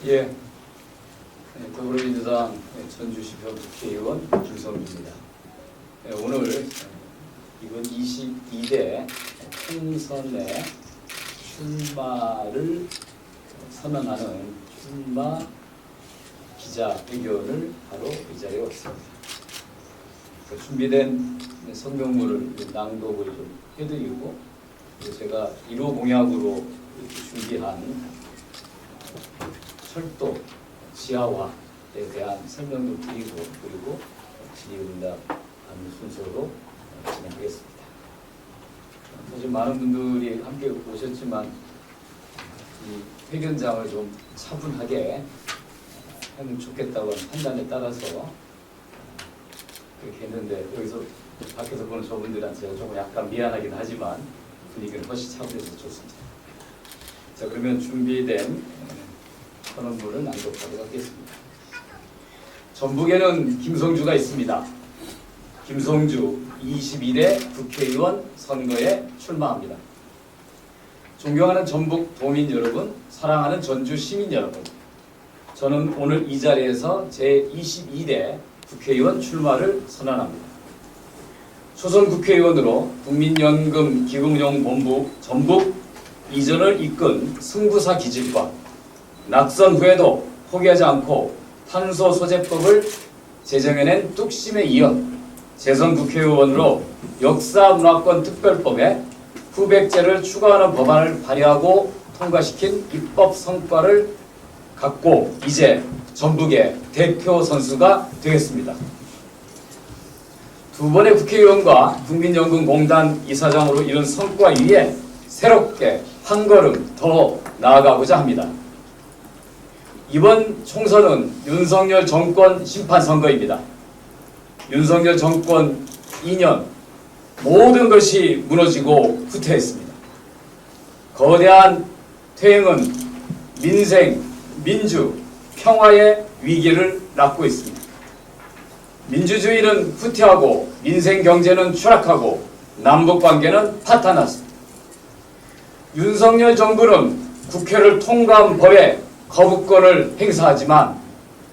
예, 더불어민주당 전주시표 국회의원 김성주입니다. 오늘 이번 22대 총선에 출마를 선언하는 출마 기자회견을 바로 이 자리에 왔습니다. 준비된 성명문을 낭독을 좀 해드리고, 제가 1호 공약으로 준비한 철도 지하화에 대한 설명도 드리고, 그리고 질의응답하는 순서로 진행하겠습니다. 사실 많은 분들이 함께 오셨지만 이 회견장을 좀 차분하게 하면 좋겠다고 하는 판단에 따라서 그렇게 했는데, 여기서 밖에서 보는 저분들한테 제가 조금 약간 미안하긴 하지만 분위기는 훨씬 차분해서 좋습니다. 자, 그러면 준비된 선언문을 낭독하도록 하겠습니다. 전북에는 김성주가 있습니다. 김성주 22대 국회의원 선거에 출마합니다. 존경하는 전북 도민 여러분, 사랑하는 전주 시민 여러분, 저는 오늘 이 자리에서 제22대 국회의원 출마를 선언합니다. 초선 국회의원으로 국민연금 기금운용본부 전북 이전을 이끈 승부사 기질과 낙선 후에도 포기하지 않고 탄소소재법을 제정해낸 뚝심에 이어 재선 국회의원으로 역사문화권 특별법에 후백제를 추가하는 법안을 발의하고 통과시킨 입법 성과를 갖고 이제 전북의 대표 선수가 되겠습니다. 두 번의 국회의원과 국민연금공단 이사장으로 이룬 성과 위에 새롭게 한 걸음 더 나아가고자 합니다. 이번 총선은 윤석열 정권 심판선거입니다. 윤석열 정권 2년 모든 것이 무너지고 후퇴했습니다. 거대한 퇴행은 민생, 민주, 평화의 위기를 낳고 있습니다. 민주주의는 후퇴하고 민생 경제는 추락하고 남북관계는 파탄났습니다. 윤석열 정부는 국회를 통과한 법에 거부권을 행사하지만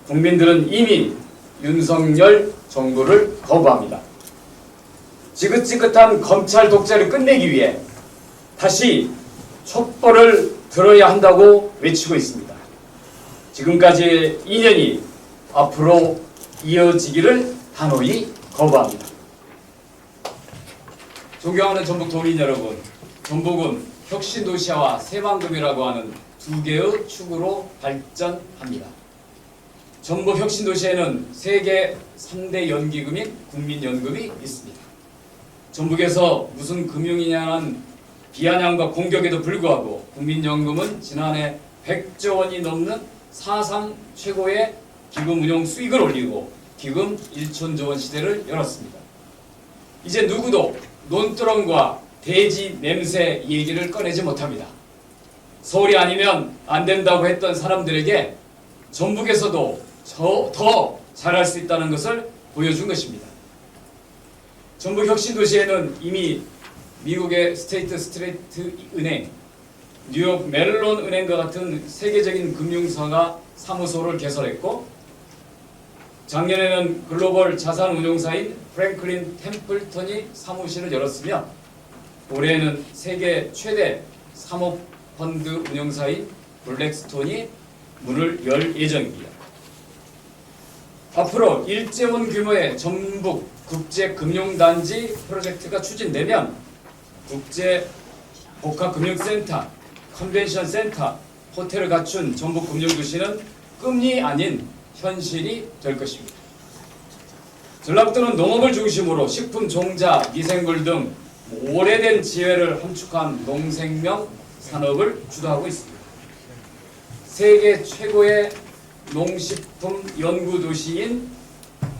국민들은 이미 윤석열 정부를 거부합니다. 지긋지긋한 검찰 독재를 끝내기 위해 다시 촛불을 들어야 한다고 외치고 있습니다. 지금까지의 2년이 앞으로 이어지기를 단호히 거부합니다. 존경하는 전북 도민 여러분, 전북은 혁신도시화와 새만금이라고 하는 두 개의 축으로 발전합니다. 전북 혁신도시에는 세계 3대 연기금인 국민연금이 있습니다. 전북에서 무슨 금융이냐는 비아냥과 공격에도 불구하고 국민연금은 지난해 100조 원이 넘는 사상 최고의 기금 운용 수익을 올리고 기금 1천조 원 시대를 열었습니다. 이제 누구도 논두렁과 돼지 냄새 얘기를 꺼내지 못합니다. 서울이 아니면 안 된다고 했던 사람들에게 전북에서도 더 잘할 수 있다는 것을 보여준 것입니다. 전북 혁신도시에는 이미 미국의 스테이트 스트리트 은행, 뉴욕 멜론 은행과 같은 세계적인 금융사가 사무소를 개설했고, 작년에는 글로벌 자산 운용사인 프랭클린 템플턴이 사무실을 열었으며, 올해에는 세계 최대 사모펀드 운용사인 블랙스톤이 문을 열 예정입니다. 앞으로 1조 규모의 전북 국제금융단지 프로젝트가 추진되면 국제 복합금융센터, 컨벤션센터, 호텔을 갖춘 전북 금융도시는 꿈이 아닌 현실이 될 것입니다. 전라북도는 농업을 중심으로 식품, 종자, 미생물 등 오래된 지혜를 함축한 농생명 산업을 주도하고 있습니다. 세계 최고의 농식품 연구도시인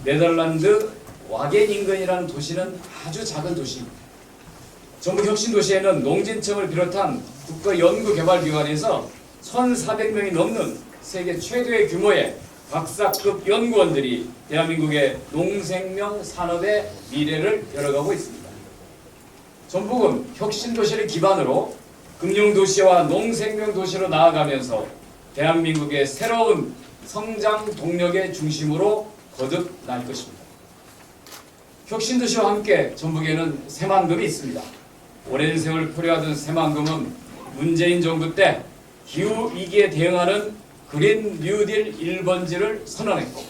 네덜란드 와겐인근이라는 도시는 아주 작은 도시입니다. 전북 혁신도시에는 농진청을 비롯한 국가연구개발기관에서 1,400명이 넘는 세계 최대의 규모의 박사급 연구원들이 대한민국의 농생명 산업의 미래를 열어가고 있습니다. 전북은 혁신도시를 기반으로 금융도시와 농생명도시로 나아가면서 대한민국의 새로운 성장 동력의 중심으로 거듭날 것입니다. 혁신도시와 함께 전북에는 새만금이 있습니다. 오랜 세월 표류하던 새만금은 문재인 정부 때 기후위기에 대응하는 그린 뉴딜 1번지를 선언했고,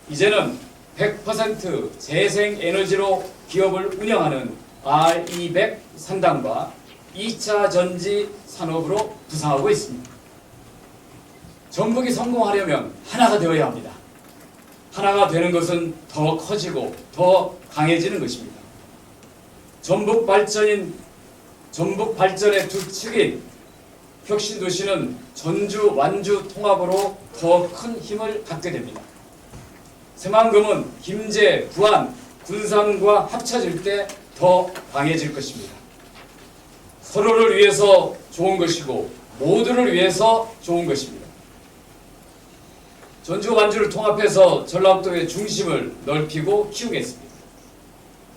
이제는 100% 재생에너지로 기업을 운영하는 RE100 산단과 2차 전지 산업으로 부상하고 있습니다. 전북이 성공하려면 하나가 되어야 합니다. 하나가 되는 것은 더 커지고 더 강해지는 것입니다. 전북 발전의 두 축인 혁신도시는 전주, 완주 통합으로 더 큰 힘을 갖게 됩니다. 새만금은 김제, 부안, 군산과 합쳐질 때 더 강해질 것입니다. 서로를 위해서 좋은 것이고 모두를 위해서 좋은 것입니다. 전주, 완주를 통합해서 전라도의 중심을 넓히고 키우겠습니다.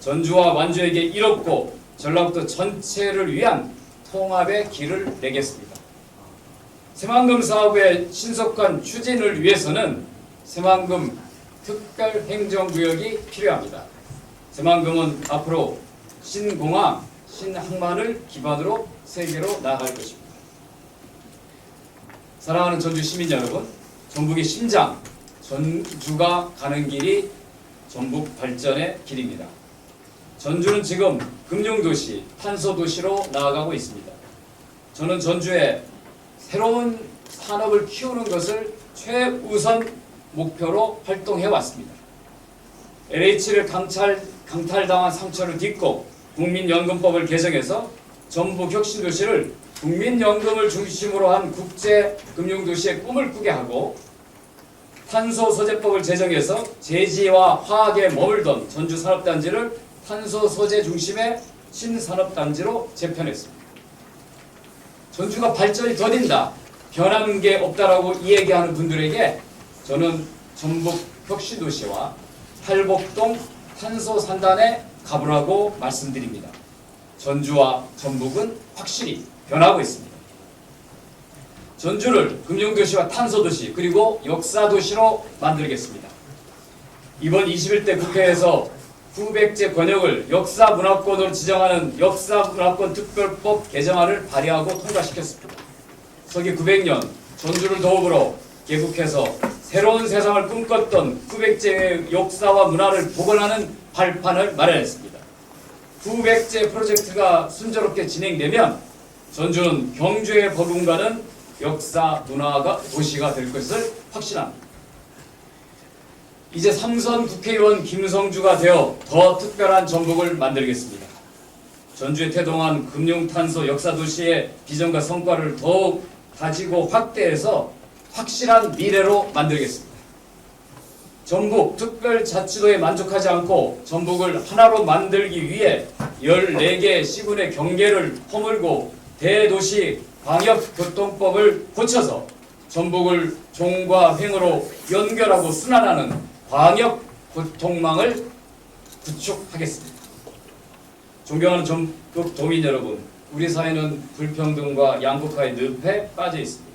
전주와 완주에게 이롭고 전라도 전체를 위한 통합의 길을 내겠습니다. 새만금 사업의 신속한 추진을 위해서는 새만금 특별행정구역이 필요합니다. 새만금은 앞으로 신공항, 신항만을 기반으로 세계로 나아갈 것입니다. 사랑하는 전주 시민 여러분, 전북의 심장, 전주가 가는 길이 전북 발전의 길입니다. 전주는 지금 금융도시, 탄소도시로 나아가고 있습니다. 저는 전주에 새로운 산업을 키우는 것을 최우선 목표로 활동해 왔습니다. LH를 강탈당한 상처를 딛고 국민연금법을 개정해서 전북 혁신도시를 국민연금을 중심으로 한 국제금융도시의 꿈을 꾸게 하고, 탄소소재법을 제정해서 제지와 화학에 머물던 전주산업단지를 탄소소재 중심의 신산업단지로 재편했습니다. 전주가 발전이 더딘다, 변한 게 없다라고 이야기하는 분들에게 저는 전북 혁신도시와 팔복동 탄소산단에 가보라고 말씀드립니다. 전주와 전북은 확실히 변하고 있습니다. 전주를 금융도시와 탄소도시 그리고 역사도시로 만들겠습니다. 이번 21대 국회에서 후백제 권역을 역사문화권으로 지정하는 역사문화권 특별법 개정안을 발의하고 통과시켰습니다. 서기 900년 전주를 도읍으로 개국해서 새로운 세상을 꿈꿨던 후백제의 역사와 문화를 복원하는 발판을 마련했습니다. 후백제 프로젝트가 순조롭게 진행되면 전주는 경주에 버금가는 역사 문화가 도시가 될 것을 확신합니다. 이제 3선 국회의원 김성주가 되어 더 특별한 전북을 만들겠습니다. 전주에 태동한 금융탄소 역사도시의 비전과 성과를 더욱 다지고 확대해서 확실한 미래로 만들겠습니다. 전북 특별자치도에 만족하지 않고 전북을 하나로 만들기 위해 14개 시군의 경계를 허물고 대도시 광역교통법을 고쳐서 전북을 종과 횡으로 연결하고 순환하는 광역교통망을 구축하겠습니다. 존경하는 전북 도민 여러분, 우리 사회는 불평등과 양극화의 늪에 빠져 있습니다.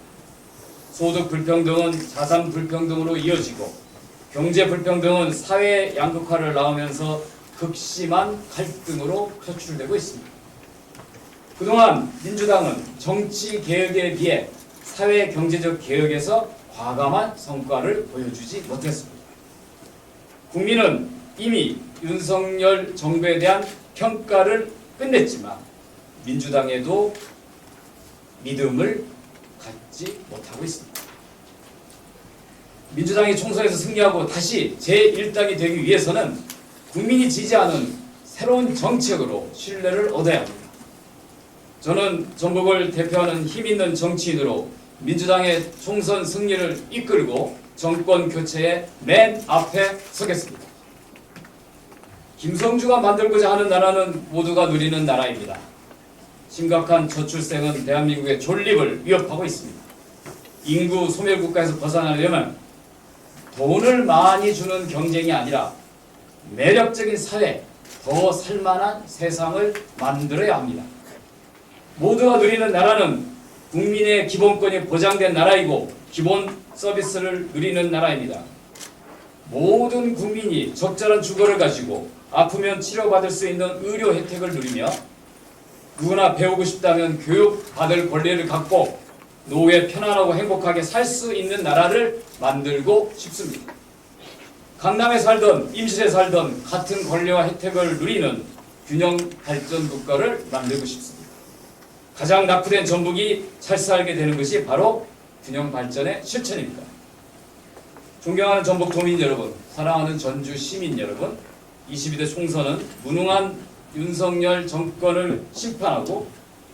소득 불평등은 자산 불평등으로 이어지고 경제 불평등은 사회 양극화를 낳으면서 극심한 갈등으로 표출되고 있습니다. 그동안 민주당은 정치 개혁에 비해 사회 경제적 개혁에서 과감한 성과를 보여주지 못했습니다. 국민은 이미 윤석열 정부에 대한 평가를 끝냈지만 민주당에도 믿음을 갖지 못하고 있습니다. 민주당이 총선에서 승리하고 다시 제1당이 되기 위해서는 국민이 지지하는 새로운 정책으로 신뢰를 얻어야 합니다. 저는 전북을 대표하는 힘있는 정치인으로 민주당의 총선 승리를 이끌고 정권 교체의 맨 앞에 서겠습니다. 김성주가 만들고자 하는 나라는 모두가 누리는 나라입니다. 심각한 저출생은 대한민국의 존립을 위협하고 있습니다. 인구 소멸국가에서 벗어나려면 돈을 많이 주는 경쟁이 아니라 매력적인 사회, 더 살만한 세상을 만들어야 합니다. 모두가 누리는 나라는 국민의 기본권이 보장된 나라이고 기본 서비스를 누리는 나라입니다. 모든 국민이 적절한 주거를 가지고 아프면 치료받을 수 있는 의료 혜택을 누리며 누구나 배우고 싶다면 교육받을 권리를 갖고 노후에 편안하고 행복하게 살 수 있는 나라를 만들고 싶습니다. 강남에 살던 임실에 살던 같은 권리와 혜택을 누리는 균형 발전 국가를 만들고 싶습니다. 가장 낙후된 전북이 잘 살게 되는 것이 바로 균형 발전의 실천입니다. 존경하는 전북 도민 여러분, 사랑하는 전주 시민 여러분, 22대 총선은 무능한 윤석열 정권을 심판하고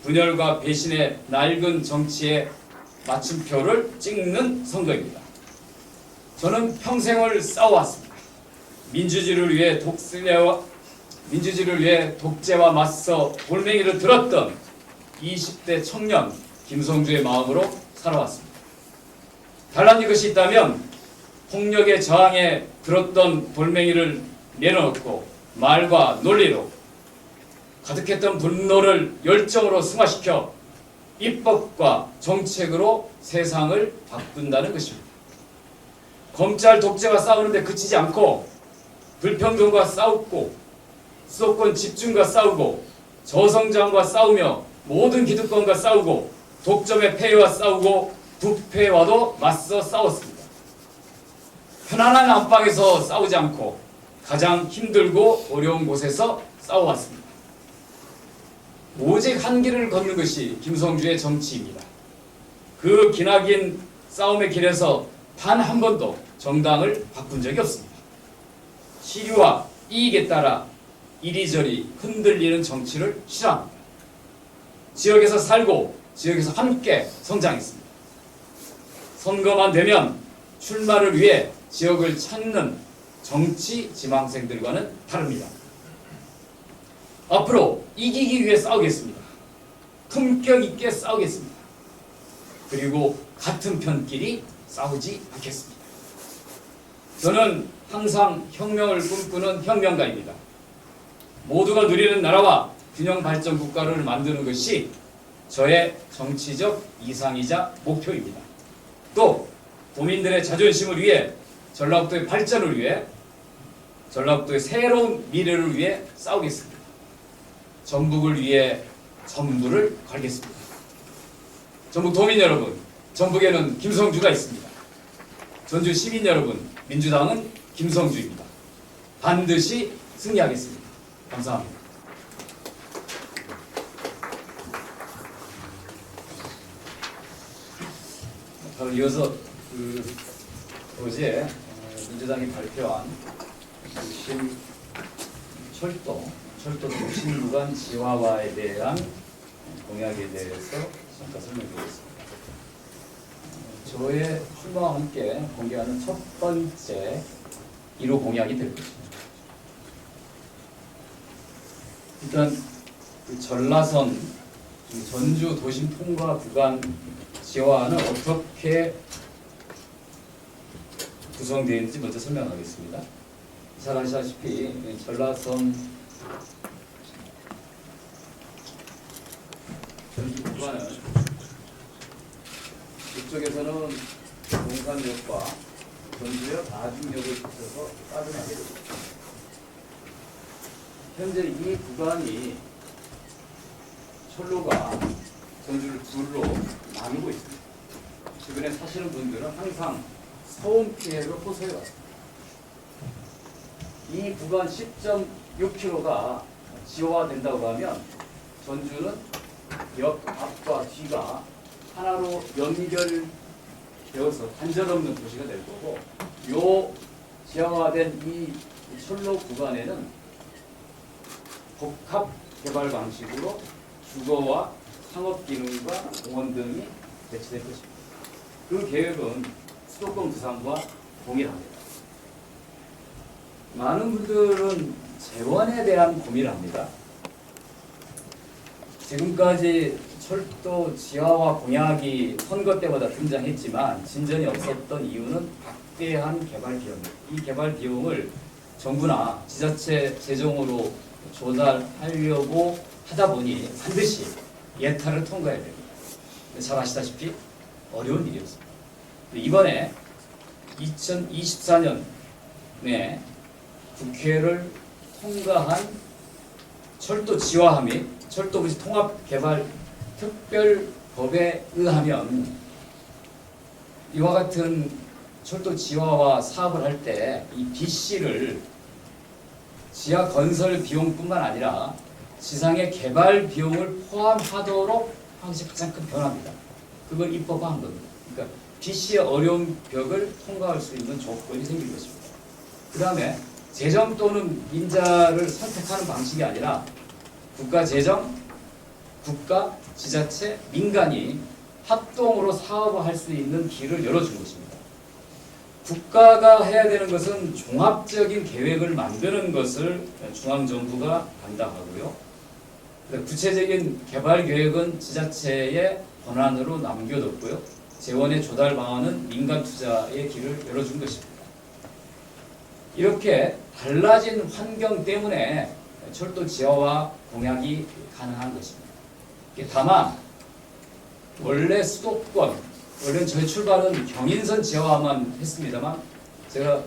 분열과 배신의 낡은 정치에 마침표를 찍는 선거입니다. 저는 평생을 싸워왔습니다. 민주주의를 위해 독재와 맞서 돌멩이를 들었던 20대 청년 김성주의 마음으로 살아왔습니다. 달란 이것이 있다면 폭력의 저항에 들었던 돌멩이를 내려놓고 말과 논리로 가득했던 분노를 열정으로 승화시켜 입법과 정책으로 세상을 바꾼다는 것입니다. 검찰 독재와 싸우는데 그치지 않고 불평등과 싸우고 수도권 집중과 싸우고 저성장과 싸우며 모든 기득권과 싸우고 독점의 폐해와 싸우고 부패와도 맞서 싸웠습니다. 편안한 안방에서 싸우지 않고 가장 힘들고 어려운 곳에서 싸워왔습니다. 오직 한 길을 걷는 것이 김성주의 정치입니다. 그 기나긴 싸움의 길에서 단 한 번도 정당을 바꾼 적이 없습니다. 시류와 이익에 따라 이리저리 흔들리는 정치를 싫어합니다. 지역에서 살고 지역에서 함께 성장했습니다. 선거만 되면 출마를 위해 지역을 찾는 정치 지망생들과는 다릅니다. 앞으로 이기기 위해 싸우겠습니다. 품격 있게 싸우겠습니다. 그리고 같은 편끼리 싸우지 않겠습니다. 저는 항상 혁명을 꿈꾸는 혁명가입니다. 모두가 누리는 나라와 균형 발전 국가를 만드는 것이 저의 정치적 이상이자 목표입니다. 또 도민들의 자존심을 위해, 전라북도의 발전을 위해, 전라북도의 새로운 미래를 위해 싸우겠습니다. 전북을 위해 전부를 걸겠습니다. 전북 도민 여러분, 전북에는 김성주가 있습니다. 전주 시민 여러분, 민주당은 김성주입니다. 반드시 승리하겠습니다. 감사합니다. 바로 이어서 어제 민주당이 발표한 철도 도심 구간 지하화에 대한 공약에 대해서 잠깐 설명드리겠습니다. 저의 출마와 함께 공개하는 첫 번째 1호 공약이 될 것입니다. 일단 전라선 전주 도심 통과 구간 지하화는 어떻게 구성되어 있는지 먼저 설명하겠습니다. 잘 아시다시피 전라선 전주 구간은 이쪽에서는 용산역과 전주역, 아중역을 거쳐서 빠져나게 됩니다. 현재 이 구간이 철로가 전주를 둘로 나누고 있습니다. 주변에 사시는 분들은 항상 소음 피해를 호소해 왔습니다. 이 구간 10.6km가 지하화된다고 하면 전주는 역 앞과 뒤가 하나로 연결되어서 단절 없는 도시가 될 거고, 요 지하화된 이 철로 구간에는 복합 개발 방식으로 주거와 상업 기능과 공원 등이 배치될 것입니다. 그 계획은 수도권 부산과 동일합니다. 많은 분들은 재원에 대한 고민을 합니다. 지금까지 철도 지하화 공약이 선거 때마다 등장했지만 진전이 없었던 이유는 막대한 개발 비용입니다. 이 개발 비용을 정부나 지자체 재정으로 조달하려고 하다 보니 반드시 예타를 통과해야 됩니다. 잘 아시다시피 어려운 일이었습니다. 이번에 2024년에 국회를 통과한 철도 지화화 및 철도부지 통합개발 특별법에 의하면 이와 같은 철도 지화화 사업을 할 때 이 BC를 지하 건설 비용뿐만 아니라 지상의 개발 비용을 포함하도록 한 것이 가장 큰 변화입니다. 그걸 입법화한 겁니다. 그러니까 BC의 어려운 벽을 통과할 수 있는 조건이 생긴 것입니다. 그 다음에 재정 또는 민자를 선택하는 방식이 아니라 국가 재정, 국가, 지자체, 민간이 합동으로 사업을 할 수 있는 길을 열어준 것입니다. 국가가 해야 되는 것은 종합적인 계획을 만드는 것을 중앙정부가 담당하고요. 구체적인 개발 계획은 지자체의 권한으로 남겨뒀고요. 재원의 조달 방안은 민간 투자의 길을 열어준 것입니다. 이렇게 달라진 환경 때문에 철도 지하화 공약이 가능한 것입니다. 다만 원래 수도권, 원래 저희 출발은 경인선 지하화만 했습니다만 제가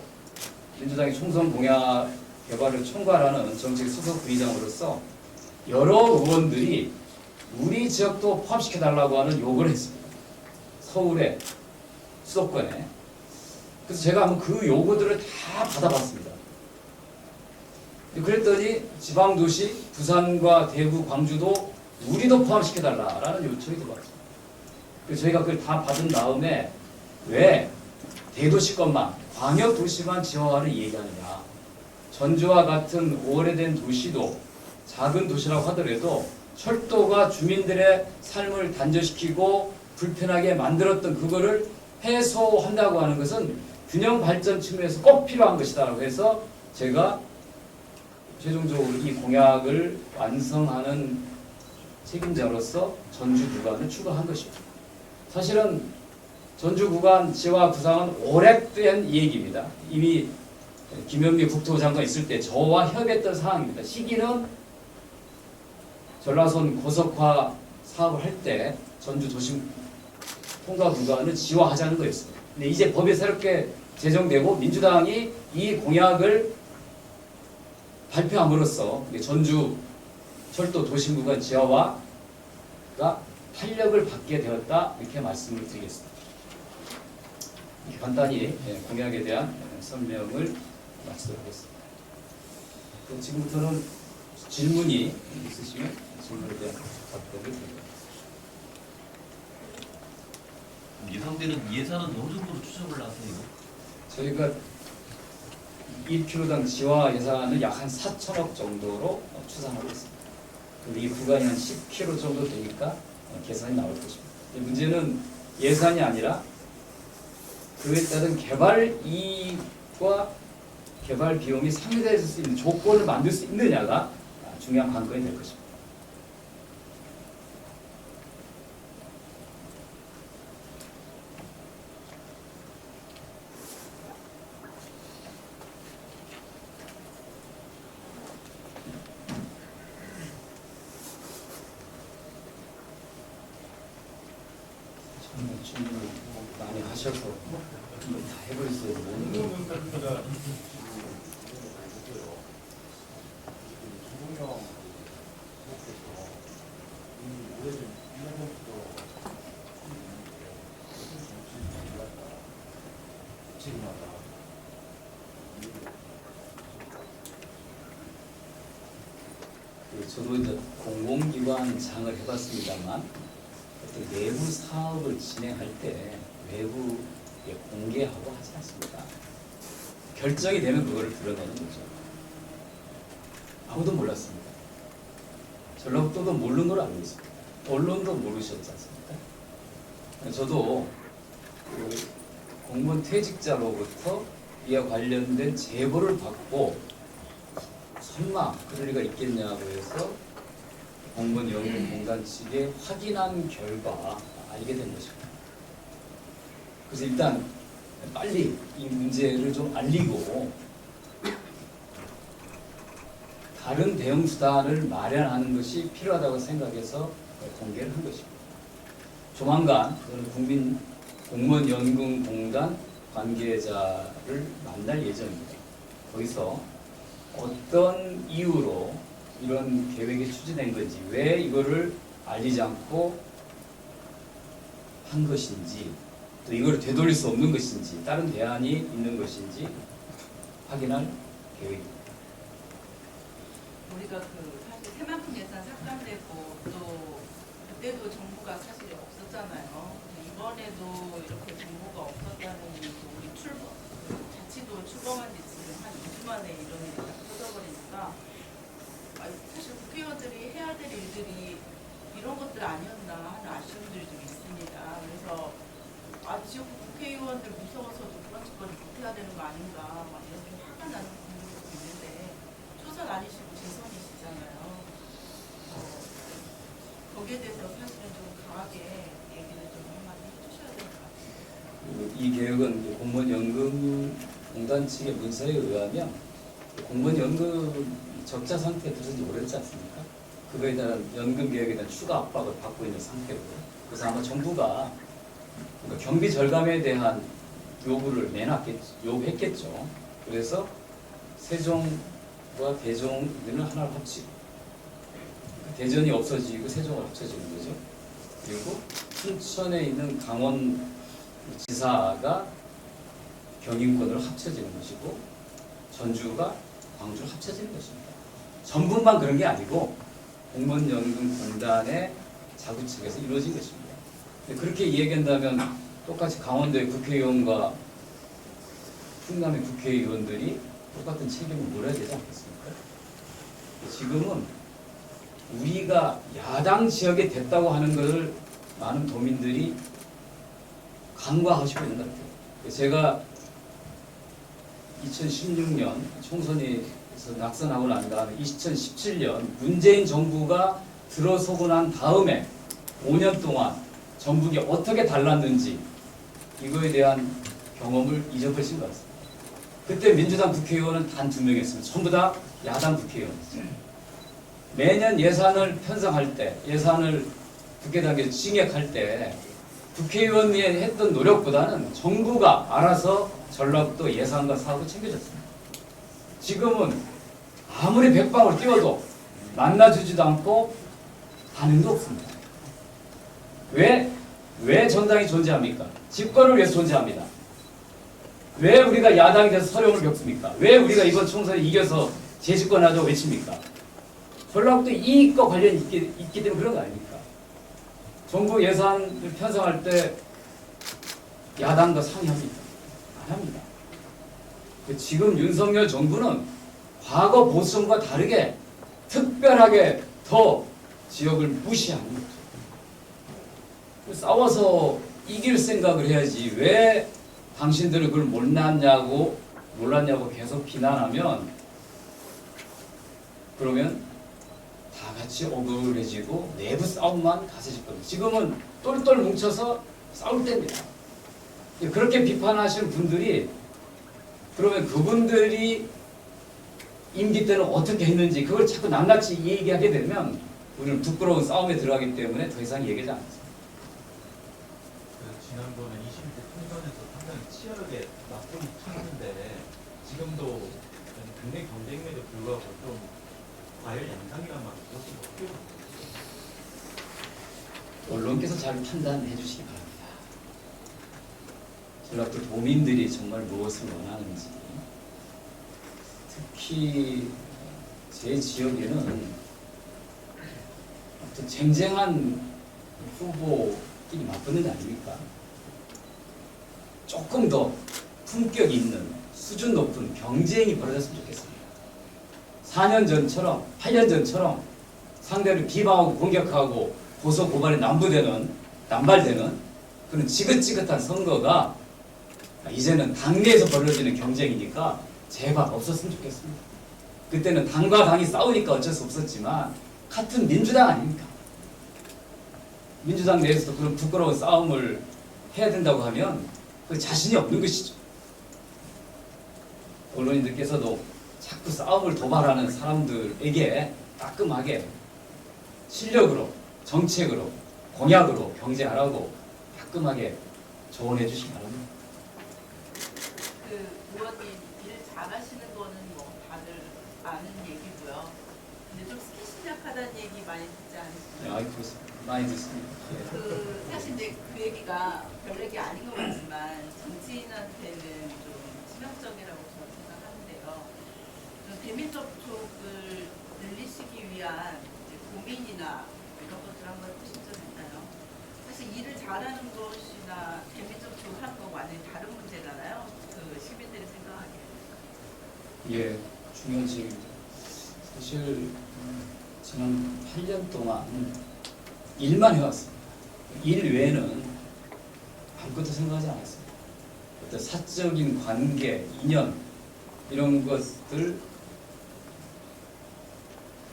민주당의 총선 공약 개발을 총괄하는 정책 수석 부의장으로서 여러 의원들이 우리 지역도 포함시켜달라고 하는 요구를 했습니다. 서울에, 수도권에. 그래서 제가 한번 그 요구들을 다 받아봤습니다. 그랬더니 지방도시, 부산과 대구, 광주도 우리도 포함시켜달라라는 요청이 들어왔습니다. 그래서 저희가 그걸 다 받은 다음에 왜 대도시권만, 광역도시만 지화화를 얘기하느냐. 전주와 같은 오래된 도시도 작은 도시라고 하더라도 철도가 주민들의 삶을 단절시키고 불편하게 만들었던 그거를 해소한다고 하는 것은 균형 발전 측면에서 꼭 필요한 것이다라고 해서 제가 최종적으로 이 공약을 완성하는 책임자로서 전주 구간을 추가한 것입니다. 사실은 전주 구간 지화 구상은 오래된 얘기입니다. 이미 김현미 국토부 장관 있을 때 저와 협의했던 사항입니다. 시기는 전라선 고속화 사업을 할 때 전주 도심 통과 구간을 지화하자는 거였습니다. 근데 이제 법이 새롭게 제정되고 민주당이 이 공약을 발표함으로써 전주 철도 도심 구간 지하화가 탄력을 받게 되었다 이렇게 말씀을 드리겠습니다. 간단히 공약에 대한 설명을 마치도록 하겠습니다. 지금부터는 질문이 있으시면 질문에 대한 답변을 드리겠습니다. 예상되는 예산은 어느 정도로 추정을 하세요? 저희가 1km당 지화 예산을 약 한 4천억 정도로 추산하고 있습니다. 그리고 이 구간이 한 10km 정도 되니까 계산이 나올 것입니다. 문제는 예산이 아니라 그에 따른 개발 이익과 개발 비용이 상쇄될 수 있는 조건을 만들 수 있느냐가 중요한 관건이 될 것입니다. 질문을 많이 하셔서 다 해버렸어요. 저도 이제 공공기관장을 해봤습니다만 내부 사업을 진행할 때 외부에 공개하고 하지 않습니다. 결정이 되면 그거를 드러내는 거죠. 아무도 몰랐습니다. 전라북도도 모르는 걸 알고 있습니다. 언론도 모르셨지 않습니까? 저도 그 공무원 퇴직자로부터 이와 관련된 제보를 받고 설마 그럴 리가 있겠냐고 해서 공무원 연구공단 측에 확인한 결과 알게 된 것입니다. 그래서 일단 빨리 이 문제를 좀 알리고 다른 대응 수단을 마련하는 것이 필요하다고 생각해서 공개를 한 것입니다. 조만간 저는 국민 공무원연금공단 관계자를 만날 예정입니다. 거기서 어떤 이유로 이런 계획이 추진된 건지, 왜 이거를 알리지 않고 한 것인지, 또 이걸 되돌릴 수 없는 것인지, 다른 대안이 있는 것인지 확인할 계획입니다. 우리가 사실 새만큼 예산 삭감되고 또 그때도 정부가 사실 없었잖아요. 이번에도 이렇게 정부가 없었다는 또 우리 자치도 출범한 지 지금 한 2주 만에 이런 일이 딱 터져버리니까 사실 국회의원들이 해야 될 일들이 이런 것들 아니었나 하는 아쉬움들이 좀 있습니다. 그래서 지역 국회의원들 무서워서도 그런 짓거리 못해야 되는 거 아닌가 막 이렇게 화가 나는 분들도 있는데 초선 아니시고 재선이시잖아요. 거기에 대해서 사실은 좀 강하게 얘기를 좀 한마디 해주셔야 될 것 같아요. 이 계획은 공무원연금공단 측의 문서에 의하면 공무원연금 적자 상태에 들어선 지 오래됐지 않습니까? 그거에 대한 연금 계획에 대한 추가 압박을 받고 있는 상태고요. 그래서 아마 정부가 그러니까 경비 절감에 대한 요구했겠죠. 그래서 세종과 대종을 하나로 합치고, 대전이 없어지고 세종을 합쳐지는 거죠. 그리고 춘천에 있는 강원 지사가 경인권으로 합쳐지는 것이고, 전주가 광주로 합쳐지는 것입니다. 전부만 그런 게 아니고 공무원연금공단의 자구책에서 이루어진 것입니다. 그렇게 이야기한다면 똑같이 강원도의 국회의원과 충남의 국회의원들이 똑같은 책임을 물어야 되지 않겠습니까? 지금은 우리가 야당 지역에 됐다고 하는 것을 많은 도민들이 간과하시고 있는 것 같아요. 제가 2016년 총선에서 낙선하고 난 다음에 2017년 문재인 정부가 들어서고 난 다음에 5년 동안 전북이 어떻게 달랐는지 이거에 대한 경험을 잊어버리신 것 같습니다. 그때 민주당 국회의원은 단 2명이었습니다. 전부 다 야당 국회의원이었어요. 매년 예산을 편성할 때, 예산을 국회 단계에서 증액할 때 국회의원이 했던 노력보다는 정부가 알아서 전략도 예산과 사업을 챙겨줬습니다. 지금은 아무리 백방을 띄워도 만나주지도 않고 반응도 없습니다. 왜 정당이 존재합니까? 집권을 위해서 존재합니다. 왜 우리가 야당이 돼서 서령을 겪습니까? 왜 우리가 이번 총선에 이겨서 재집권하자고 외칩니까? 전략도 이익과 관련이 있기 때문에 그런 거 아닙니까? 정부 예산을 편성할 때 야당과 상의합니까? 안 합니다. 지금 윤석열 정부는 과거 보수정부와 다르게 특별하게 더 지역을 무시하는 거죠. 싸워서 이길 생각을 해야지 왜 당신들은 그걸 몰랐냐고 계속 비난하면 그러면 다 같이 억울해지고 내부 싸움만 가세질 겁니다. 지금은 똘똘 뭉쳐서 싸울 때입니다. 그렇게 비판하시는 분들이 그러면 그분들이 임기 때는 어떻게 했는지 그걸 자꾸 낱낱이 얘기하게 되면 우리는 부끄러운 싸움에 들어가기 때문에 더 이상 얘기하지 않습니다. 지난번에 20대 총선에서 상당히 치열하게 맞불이 쳤는데 지금도 굉장히 경쟁임에도 불구하고 좀 과열 양상이란 말을 들었을 것 같아요. 언론께서 잘 판단해 주시기 바랍니다. 전라도 도민들이 정말 무엇을 원하는지, 특히 제 지역에는 어떤 쟁쟁한 후보끼리 맞붙는 게 아닙니까? 조금 더 품격 있는 수준 높은 경쟁이 벌어졌으면 좋겠습니다. 4년 전처럼 8년 전처럼 상대를 비방하고 공격하고 고소 고발에 남발되는 그런 지긋지긋한 선거가 이제는 당내에서 벌어지는 경쟁이니까 제발 없었으면 좋겠습니다. 그때는 당과 당이 싸우니까 어쩔 수 없었지만 같은 민주당 아닙니까? 민주당 내에서도 그런 부끄러운 싸움을 해야 된다고 하면 그 자신이 없는 것이죠. 언론인들께서도 자꾸 싸움을 도발하는 사람들에게 따끔하게 실력으로, 정책으로 공약으로 경쟁하라고 따끔하게 조언해 주시기 바랍니다. 그 의원님 일 잘하시는 거는 뭐 다들 아는 얘기고요. 근데 좀 스키신약하다는 얘기 많이 듣지 않으시죠? 아이 그렇습니다. 많이 듣습니다. 예. 그 사실 이제 그 얘기가 별 얘기 아닌 것 같지만 정치인한테는 좀 치명적이라고 저는 생각하는데요. 좀 대면 접촉을 늘리시기 위한 이제 고민이나 이런 것들 한번 해보신 적 있나요? 사실 일을 잘하는 것이나 대면 접촉하는 거 완전히 다른 문제잖아요. 그 시민들이 생각하기에. 예, 중요한 지적입니다. 사실 지난 8년 동안 일만 해왔습니다. 일 외에는 아무것도 생각하지 않았습니다. 어떤 사적인 관계, 인연 이런 것들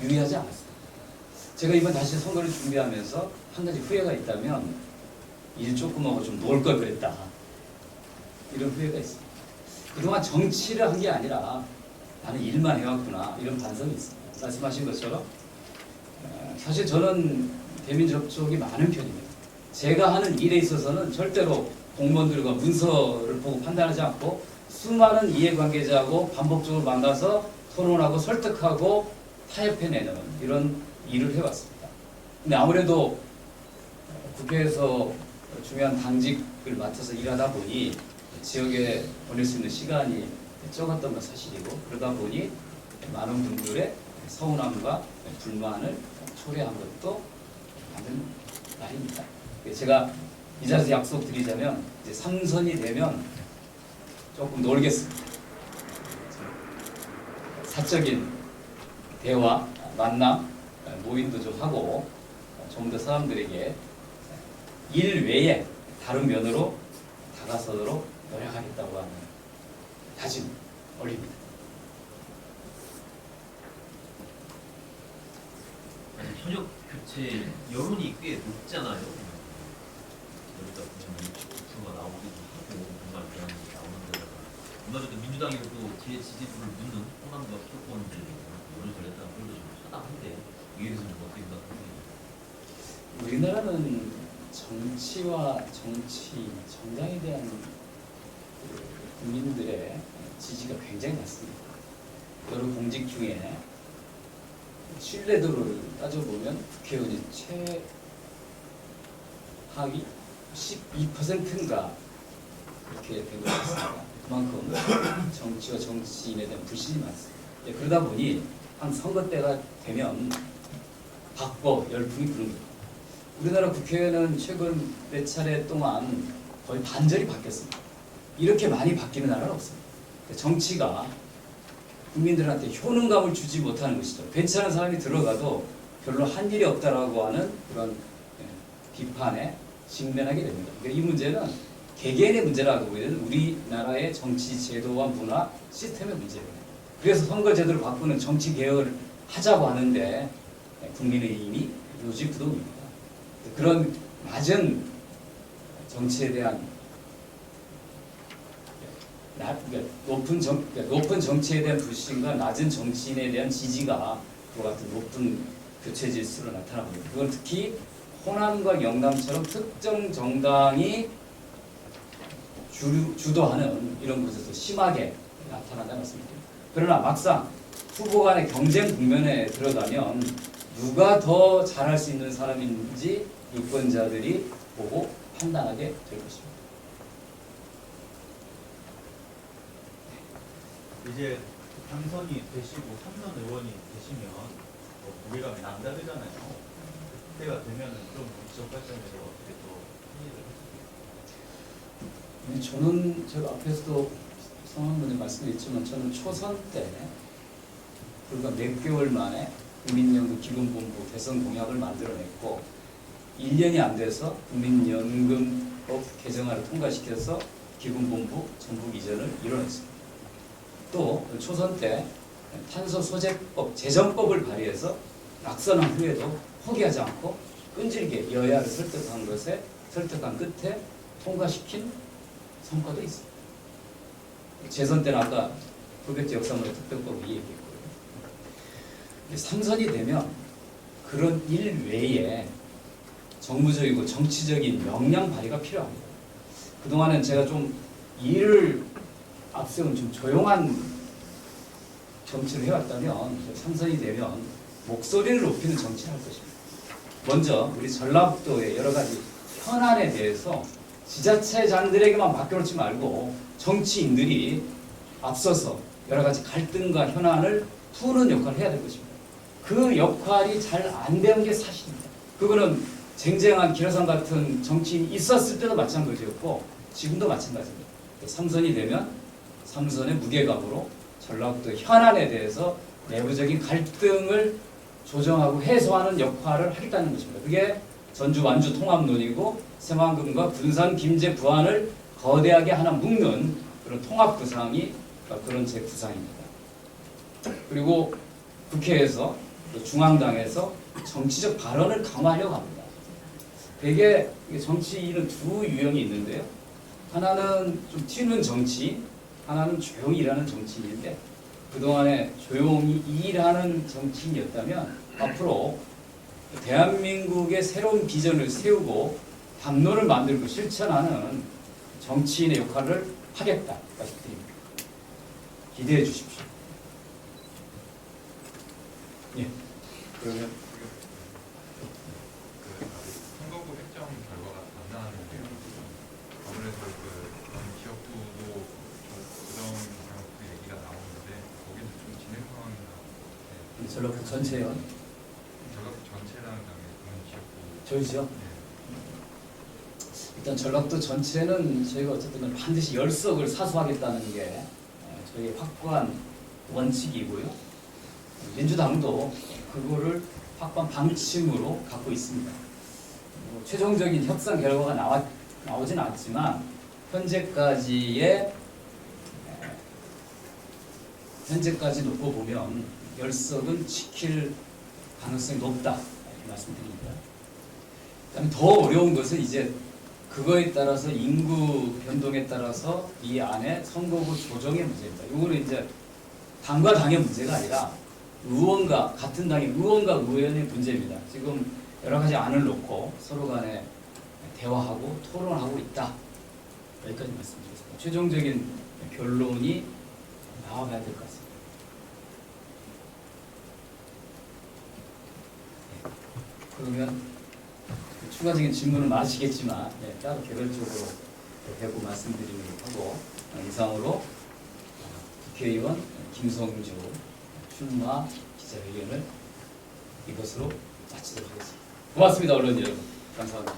유의하지 않았습니다. 제가 이번 다시 선거를 준비하면서 한 가지 후회가 있다면 일 조금 하고 좀 놀 걸 그랬다. 이런 후회가 있습니다. 그동안 정치를 한 게 아니라 나는 일만 해왔구나 이런 반성이 있습니다. 말씀하신 것처럼 사실 저는 대면 접촉이 많은 편입니다. 제가 하는 일에 있어서는 절대로 공무원들과 문서를 보고 판단하지 않고 수많은 이해관계자하고 반복적으로 만나서 토론하고 설득하고 타협해내는 이런 일을 해왔습니다. 근데 아무래도 국회에서 중요한 당직을 맡아서 일하다 보니 지역에 보낼 수 있는 시간이 적었던 건 사실이고 그러다 보니 많은 분들의 서운함과 불만을 초래한 것도 맞는 말입니다. 제가 이 자리에서 약속드리자면 이제 3선이 되면 조금 놀겠습니다. 사적인 대화, 만남, 모임도 좀 하고 좀 더 사람들에게 일 외에 다른 면으로 다가서도록 노력하겠다고 하는 다짐 올립니다. 아니, 현역 교체 여론이 꽤 높잖아요. 그러니까 국수가 나오기도 하고 정말 그런 게 나오는데 얼마 전에 민주당에서도 제 지지율을 묻는 호남과 수도권들 여론 전했다는 걸도 좀 타당한데 이에 대해서 좀 어떻게 생각하세요? 우리나라는 정치와 정치, 정당에 대한 그 국민들의 지지가 굉장히 낮습니다. 여러 공직 중에 신뢰도를 따져보면 국회의원이 최하위 12%인가 그렇게 된 것 같습니다. 그만큼 정치와 정치인에 대한 불신이 많습니다. 그러다 보니 한 선거 때가 되면 바꿔 열풍이 부는 겁니다. 우리나라 국회는 최근 몇 차례 동안 거의 반절이 바뀌었습니다. 이렇게 많이 바뀌는 나라는 없습니다. 정치가 국민들한테 효능감을 주지 못하는 것이죠. 괜찮은 사람이 들어가도 별로 한 일이 없다라고 하는 그런 비판에 직면하게 됩니다. 그러니까 이 문제는 개개인의 문제라고 보기에는 우리나라의 정치 제도와 문화 시스템의 문제입니다. 그래서 선거제도를 바꾸는 정치 개혁을 하자고 하는데 국민의힘이 요지부동입니다. 그런 낮은 정치에 대한 높은 정치에 대한 불신과 낮은 정치인에 대한 지지가 그와 같은 높은 교체 질서로 나타납니다. 그건 특히 호남과 영남처럼 특정 정당이 주도하는 이런 곳에서 심하게 나타난다는 말씀입니다. 그러나 막상 후보 간의 경쟁 국면에 들어가면 누가 더 잘할 수 있는 사람인지 유권자들이 보고 판단하게 될 것입니다. 이제 당선이 되시고 3선 의원이 되시면 뭐 무게감이 남다르잖아요. 그때가 되면은 좀 지역 발전에서 어떻게 또 일을 하셨어요? 저는 제가 앞에서도 성황문에 말씀드렸지만 저는 초선 때 불과 몇 개월 만에 국민연금 기금본부 대선 공약을 만들어냈고 1년이 안 돼서 국민연금법 개정안을 통과시켜서 기금본부 전국 이전을 이뤄냈습니다. 또 초선 때 탄소 소재법 제정법을 발의해서 낙선한 후에도 포기하지 않고 끈질기게 여야를 설득한 끝에 통과시킨 성과도 있습니다. 재선 때는 아까 도백제 역사문화 특별법을 이야기했고요. 3선이 되면 그런 일 외에 정무적이고 정치적인 역량 발휘가 필요합니다. 그동안은 제가 좀 일을 앞세운 좀 조용한 정치를 해왔다면 삼선이 되면 목소리를 높이는 정치를 할 것입니다. 먼저 우리 전라북도의 여러 가지 현안에 대해서 지자체장들에게만 맡겨놓지 말고 정치인들이 앞서서 여러 가지 갈등과 현안을 푸는 역할을 해야 될 것입니다. 그 역할이 잘 안 되는 게 사실입니다. 그거는 쟁쟁한 기라상 같은 정치인이 있었을 때도 마찬가지였고 지금도 마찬가지입니다. 삼선이 되면 삼선의 무게감으로 전라북도 현안에 대해서 내부적인 갈등을 조정하고 해소하는 역할을 하겠다는 것입니다. 그게 전주 완주 통합론이고 새만금과 군산 김제 부안을 거대하게 하나 묶는 그런 통합 구상이 그런 제 구상입니다. 그리고 국회에서 또 중앙당에서 정치적 발언을 강화하려고 합니다. 대개 정치인은 두 유형이 있는데요. 하나는 좀 튀는 정치인, 하나는 조용히 일하는 정치인인데 그동안에 조용히 일하는 정치인이었다면 앞으로 대한민국의 새로운 비전을 세우고 담론을 만들고 실천하는 정치인의 역할을 하겠다 말씀드립니다. 기대해 주십시오. 예. 그러면 선거구 획정 결과가 안 나왔는데요. 아무래도 그런 지역구도 좀 부정하고 얘기가 나오는데 거기는 좀 진행 상황이나 전라북도 전체요. 전라북도 전체랑 그다음에 그런 지역구 저희죠. 네. 일단 전라북도 전체는 저희가 어쨌든 반드시 10석을 사수하겠다는 게 저희의 확고한 원칙이고요. 민주당도 그거를 확고한 방침으로 갖고 있습니다. 최종적인 협상 결과가 나오진 않지만 현재까지 놓고 보면 10석은 지킬 가능성이 높다 이렇게 말씀드립니다. 그다음에 더 어려운 것은 이제 그거에 따라서 인구 변동에 따라서 이 안에 선거구 조정의 문제입니다. 이거는 이제 당과 당의 문제가 아니라 같은 당의 의원과 의원의 문제입니다. 지금 여러 가지 안을 놓고 서로 간에 대화하고 토론하고 있다. 여기까지 말씀드리겠습니다. 최종적인 결론이 나와봐야 될 것 같습니다. 그러면 추가적인 질문은 많으시겠지만 따로 개별적으로 대고 말씀드리는 하고 이상으로 국회의원 김성주 출마 기자회견을 이것으로 마치도록 하겠습니다. 고맙습니다, 언론 여러분. 감사합니다.